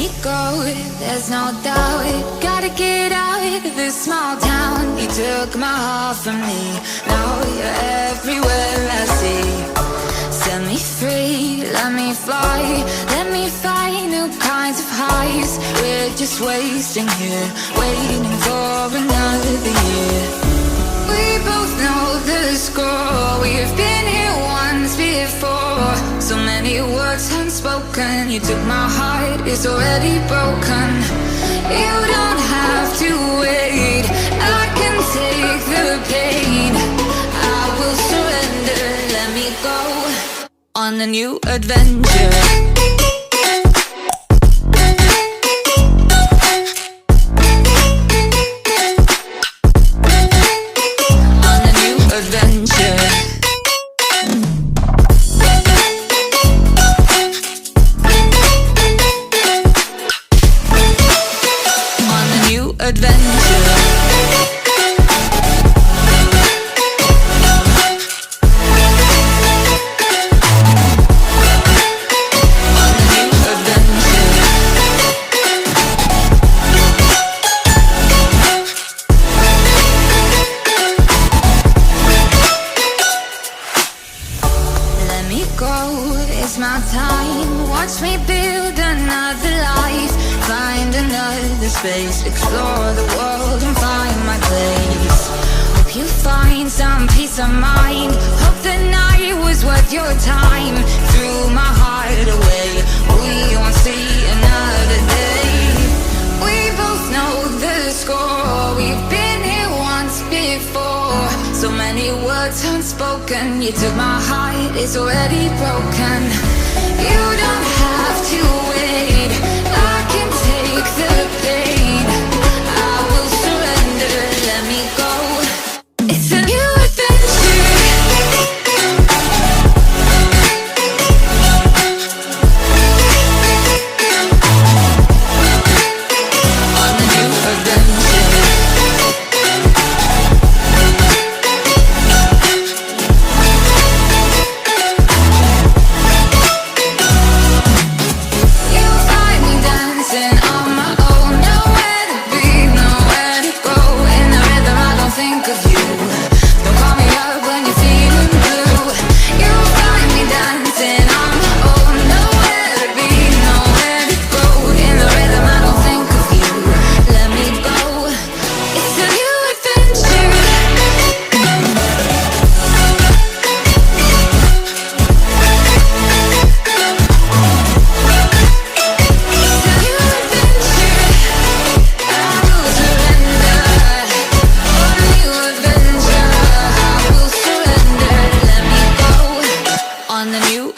me go, there's no doubt. Gotta get out of this small town. You took my heart from me, now you're everywhere I see. Set me free, let me fly, let me find new kinds of highs. We're just wasting here, waiting for another year. We both know the score, we've been here once before. So many words unspoken, you took my heart, it's already broken. You don't have to wait, I can take the pain. I will surrender, let me go on a new adventure. Explore the world and find my place. Hope you find some peace of mind. Hope the night was worth your time. Threw my heart away, we won't see another day. We both know the score, we've been here once before. So many words unspoken, you took my heart, it's already broken. You don't have to wait, I can take the pain.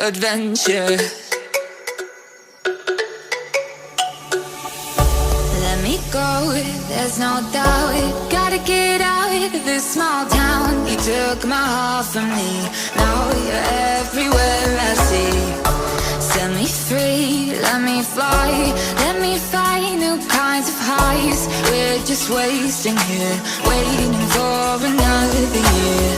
Adventure. Let me go, there's no doubt. Gotta get out of this small town. You took my heart from me, now you're everywhere I see. Set me free, let me fly, let me find new kinds of highs. We're just wasting here, waiting for another year.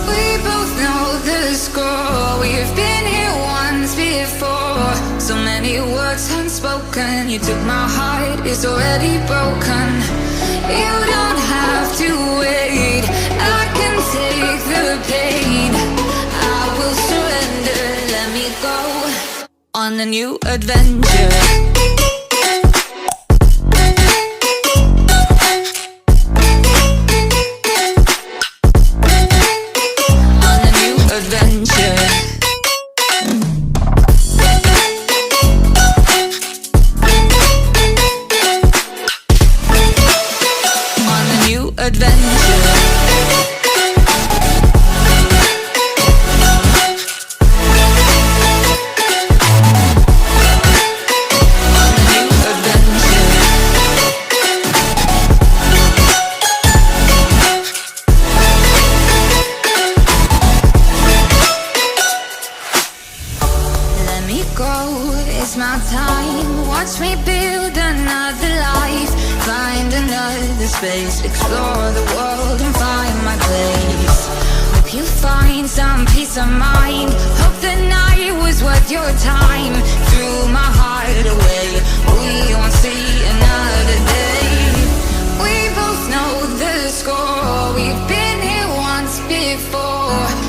We both know the score, we've been here once before. So many words unspoken, you took my heart, it's already broken. You don't have to wait, I can take the pain. I will surrender, let me go on a new adventure. Space, explore the world and find my place. Hope you find some peace of mind. Hope the night was worth your time. Threw my heart away, we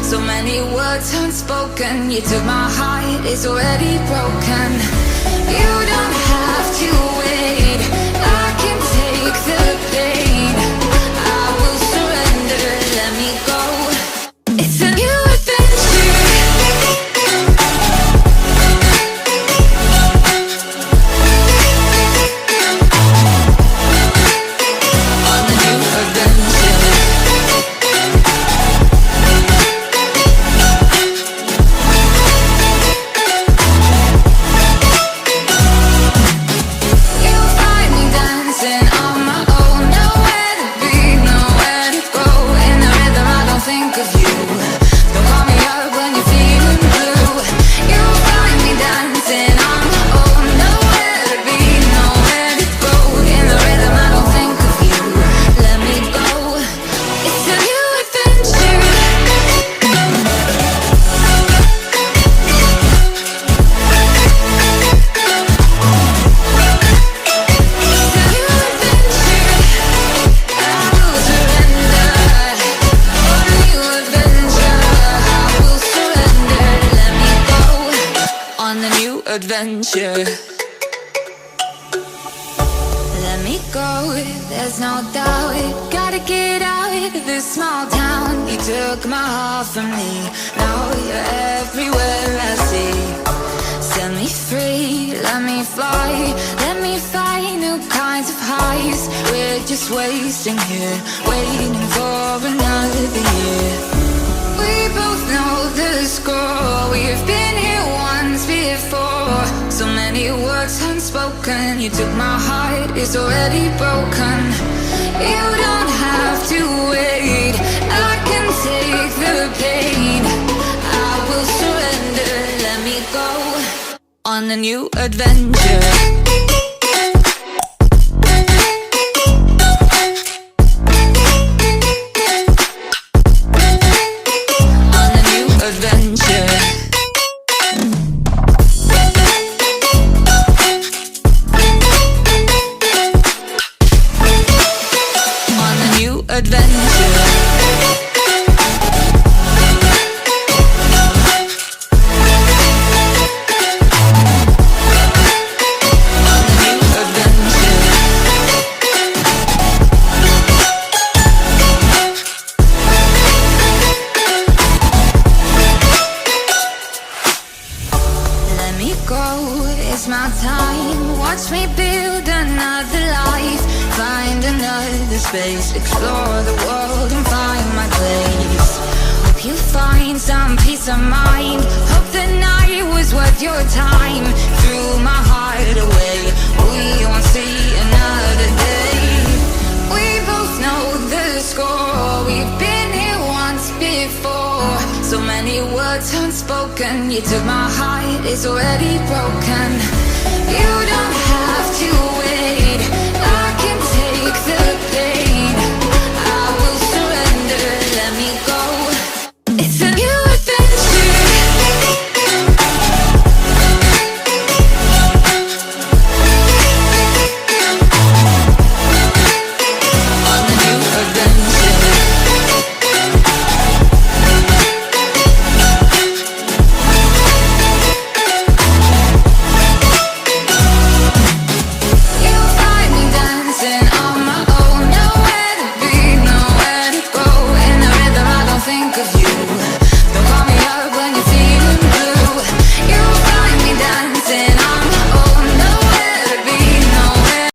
So many words unspoken. You took my heart, it's already broken. You don't have to wait, I can take the pain. I will surrender, let me go. It's a new adventure. On the new adventure. You'll find me dancing on my own. Nowhere to be, nowhere to go. In the rhythm I don't think of you. Don't call me up when you're feeling blue. You'll find me dancing on my own. Nowhere to be, nowhere to go. In the rhythm I don't think of you. Let me go. It's a new adventure. It's a new adventure. I will surrender. On a new adventure. I will surrender. Let me go. On the new adventure. Let me go, there's no doubt. Gotta get out of this small town. You took my heart from me. Now you're everywhere I see. Set me free, let me fly. Let me find new kinds of highs. We're just wasting here, waiting for another year. We both know the score. We've been here once before. So many words unspoken. You took my heart, it's already broken. You don't have to wait, I can take the pain. I will surrender, let me go. On a new adventure. On a new adventure. On a new adventure. On a new adventure. Let me go, it's my time. Watch me build another life. Find another space. Explore the world and find my place. Hope you find some peace of mind. Hope the night was worth your time. Threw my heart away, we won't see another day. We both know the score. We've been here once before. So many words unspoken. You took my heart, it's already broken. You don't have